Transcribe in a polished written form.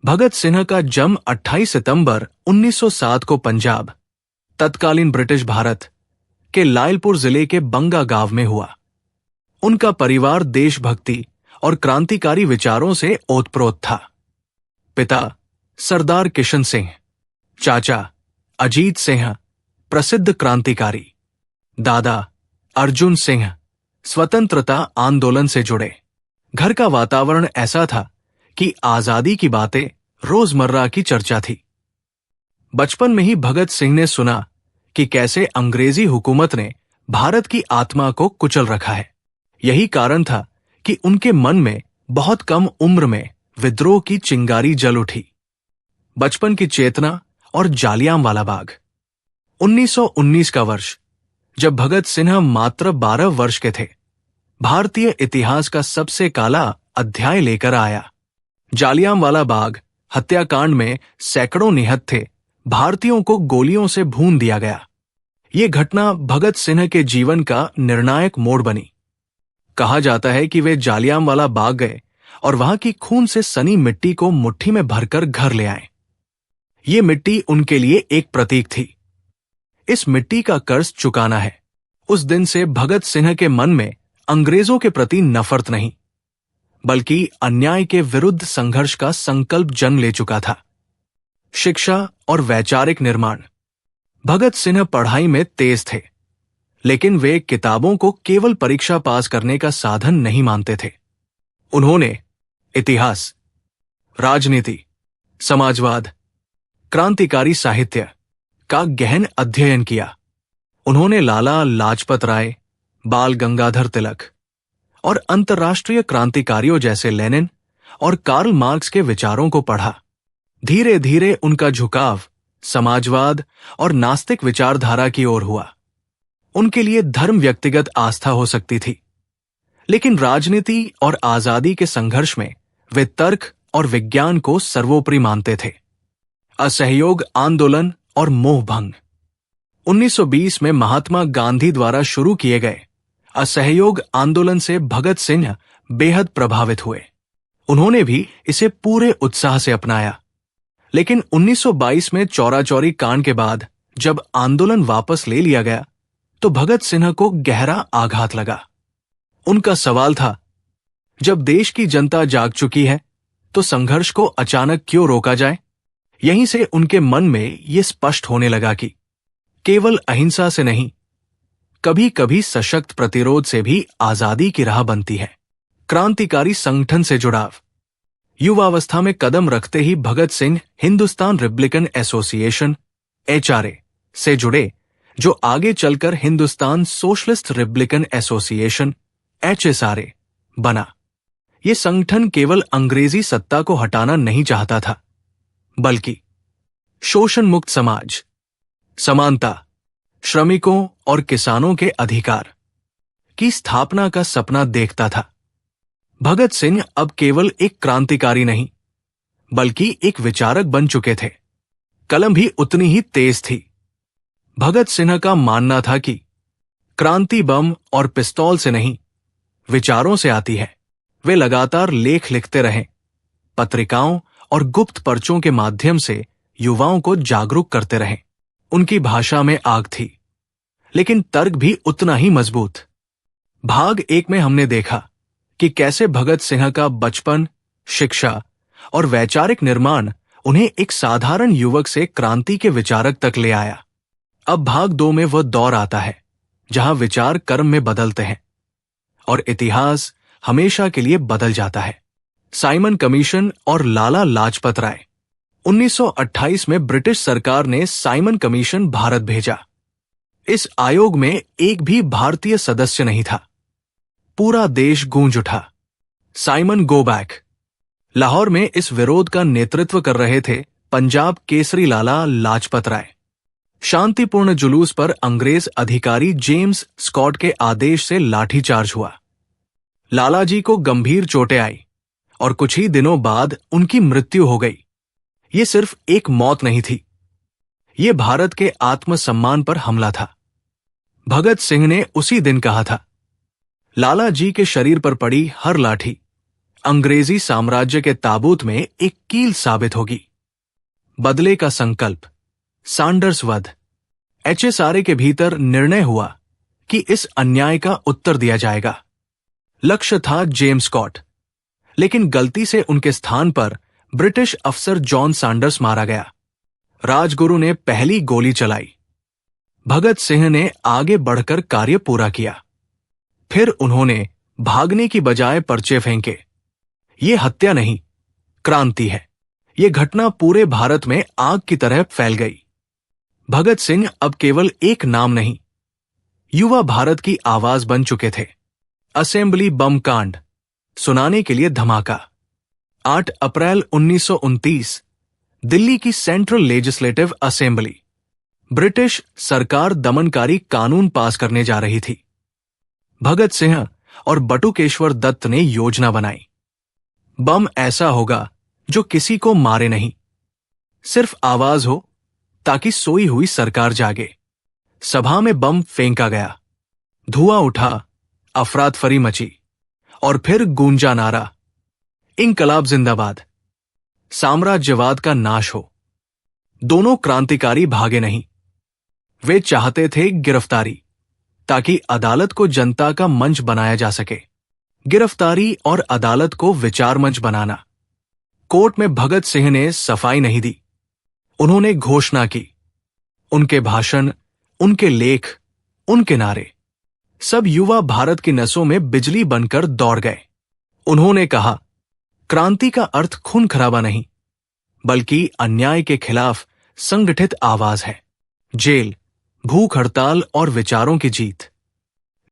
भगत सिंह का जन्म 28 सितंबर 1907 को पंजाब, तत्कालीन ब्रिटिश भारत के लायलपुर जिले के बंगा गांव में हुआ। उनका परिवार देशभक्ति और क्रांतिकारी विचारों से ओतप्रोत था। पिता सरदार किशन सिंह, चाचा अजीत सिंह प्रसिद्ध क्रांतिकारी, दादा अर्जुन सिंह स्वतंत्रता आंदोलन से जुड़े। घर का वातावरण ऐसा था कि आजादी की बातें रोजमर्रा की चर्चा थी। बचपन में ही भगत सिंह ने सुना कि कैसे अंग्रेजी हुकूमत ने भारत की आत्मा को कुचल रखा है। यही कारण था कि उनके मन में बहुत कम उम्र में विद्रोह की चिंगारी जल उठी। बचपन की चेतना और जालियांवाला बाग। 1919 का वर्ष, जब भगत सिंह मात्र 12 वर्ष के थे, भारतीय इतिहास का सबसे काला अध्याय लेकर आया। जालियांवाला बाग हत्याकांड में सैकड़ों निहत्थे भारतीयों को गोलियों से भून दिया गया। ये घटना भगत सिंह के जीवन का निर्णायक मोड़ बनी। कहा जाता है कि वे जालियांवाला बाग गए और वहां की खून से सनी मिट्टी को मुट्ठी में भरकर घर ले आए। ये मिट्टी उनके लिए एक प्रतीक थी। इस मिट्टी का कर्ज चुकाना है। उस दिन से भगत सिंह के मन में अंग्रेजों के प्रति नफरत नहीं, बल्कि अन्याय के विरुद्ध संघर्ष का संकल्प जन्म ले चुका था। शिक्षा और वैचारिक निर्माण। भगत सिंह पढ़ाई में तेज थे, लेकिन वे किताबों को केवल परीक्षा पास करने का साधन नहीं मानते थे। उन्होंने इतिहास, राजनीति, समाजवाद, क्रांतिकारी साहित्य का गहन अध्ययन किया। उन्होंने लाला लाजपत राय, बाल गंगाधर तिलक और अंतर्राष्ट्रीय क्रांतिकारियों जैसे लेनिन और कार्ल मार्क्स के विचारों को पढ़ा। धीरे धीरे उनका झुकाव समाजवाद और नास्तिक विचारधारा की ओर हुआ। उनके लिए धर्म व्यक्तिगत आस्था हो सकती थी, लेकिन राजनीति और आजादी के संघर्ष में वे तर्क और विज्ञान को सर्वोपरि मानते थे। असहयोग आंदोलन और मोहभंग। 1920 में महात्मा गांधी द्वारा शुरू किए गए असहयोग आंदोलन से भगत सिंह बेहद प्रभावित हुए। उन्होंने भी इसे पूरे उत्साह से अपनाया। लेकिन 1922 में चौरा-चौरी कांड के बाद जब आंदोलन वापस ले लिया गया, तो भगत सिंह को गहरा आघात लगा। उनका सवाल था, जब देश की जनता जाग चुकी है, तो संघर्ष को अचानक क्यों रोका जाए? यहीं से उनके मन में ये स्पष्ट होने लगा कि केवल अहिंसा से नहीं, कभी कभी सशक्त प्रतिरोध से भी आजादी की राह बनती है। क्रांतिकारी संगठन से जुड़ाव। युवावस्था में कदम रखते ही Bhagat Singh Hindustan Republican Association (HRA) से जुड़े, जो आगे चलकर Hindustan Socialist Republican Association (HSRA) बना। यह संगठन केवल अंग्रेजी सत्ता को हटाना नहीं चाहता था, बल्कि शोषण मुक्त समाज, समानता, श्रमिकों और किसानों के अधिकार की स्थापना का सपना देखता था। भगत सिंह अब केवल एक क्रांतिकारी नहीं, बल्कि एक विचारक बन चुके थे। कलम भी उतनी ही तेज थी। भगत सिंह का मानना था कि क्रांति बम और पिस्तौल से नहीं, विचारों से आती है। वे लगातार लेख लिखते रहे, पत्रिकाओं और गुप्त पर्चों के माध्यम से युवाओं को जागरूक करते रहे। उनकी भाषा में आग थी, लेकिन तर्क भी उतना ही मजबूत। भाग 1 में हमने देखा कि कैसे भगत सिंह का बचपन, शिक्षा और वैचारिक निर्माण उन्हें एक साधारण युवक से क्रांति के विचारक तक ले आया। अब भाग 2 में वह दौर आता है जहां विचार कर्म में बदलते हैं और इतिहास हमेशा के लिए बदल जाता है। साइमन कमीशन और लाला लाजपत राय। 1928 में ब्रिटिश सरकार ने साइमन कमीशन भारत भेजा। इस आयोग में एक भी भारतीय सदस्य नहीं था। पूरा देश गूंज उठा, साइमन गो बैक। लाहौर में इस विरोध का नेतृत्व कर रहे थे पंजाब केसरी लाला लाजपत राय। शांतिपूर्ण जुलूस पर अंग्रेज अधिकारी जेम्स स्कॉट के आदेश से लाठीचार्ज हुआ। लालाजी को गंभीर चोटें आई और कुछ ही दिनों बाद उनकी मृत्यु हो गई। ये सिर्फ एक मौत नहीं थी, ये भारत के आत्मसम्मान पर हमला था। भगत सिंह ने उसी दिन कहा था, लाला जी के शरीर पर पड़ी हर लाठी अंग्रेजी साम्राज्य के ताबूत में एक कील साबित होगी। बदले का संकल्प, सैंडर्स वध। HSRA के भीतर निर्णय हुआ कि इस अन्याय का उत्तर दिया जाएगा। लक्ष्य था जेम्स स्कॉट, लेकिन गलती से उनके स्थान पर ब्रिटिश अफसर जॉन सैंडर्स मारा गया। राजगुरु ने पहली गोली चलाई। भगत सिंह ने आगे बढ़कर कार्य पूरा किया। फिर उन्होंने भागने की बजाय पर्चे फेंके। ये हत्या नहीं, क्रांति है। ये घटना पूरे भारत में आग की तरह फैल गई। भगत सिंह अब केवल एक नाम नहीं, युवा भारत की आवाज बन चुके थे। असेंबली बम कांड, सुनाने के लिए धमाका। 8 अप्रैल 1929 दिल्ली की सेंट्रल लेजिस्लेटिव असेंबली ब्रिटिश सरकार दमनकारी कानून पास करने जा रही थी। भगत सिंह और बटुकेश्वर दत्त ने योजना बनाई। बम ऐसा होगा जो किसी को मारे नहीं, सिर्फ आवाज हो ताकि सोई हुई सरकार जागे। सभा में बम फेंका गया, धुआं उठा, अफरातफरी मची और फिर गूंजा नारा, इंकलाब जिंदाबाद, साम्राज्यवाद का नाश हो। दोनों क्रांतिकारी भागे नहीं, वे चाहते थे गिरफ्तारी, ताकि अदालत को जनता का मंच बनाया जा सके। गिरफ्तारी और अदालत को विचार मंच बनाना। कोर्ट में भगत सिंह ने सफाई नहीं दी, उन्होंने घोषणा की। उनके भाषण, उनके लेख, उनके नारे, सब युवा भारत की नसों में बिजली बनकर दौड़ गए। उन्होंने कहा, क्रांति का अर्थ खून खराबा नहीं, बल्कि अन्याय के खिलाफ संगठित आवाज है। जेल, भूख हड़ताल और विचारों की जीत।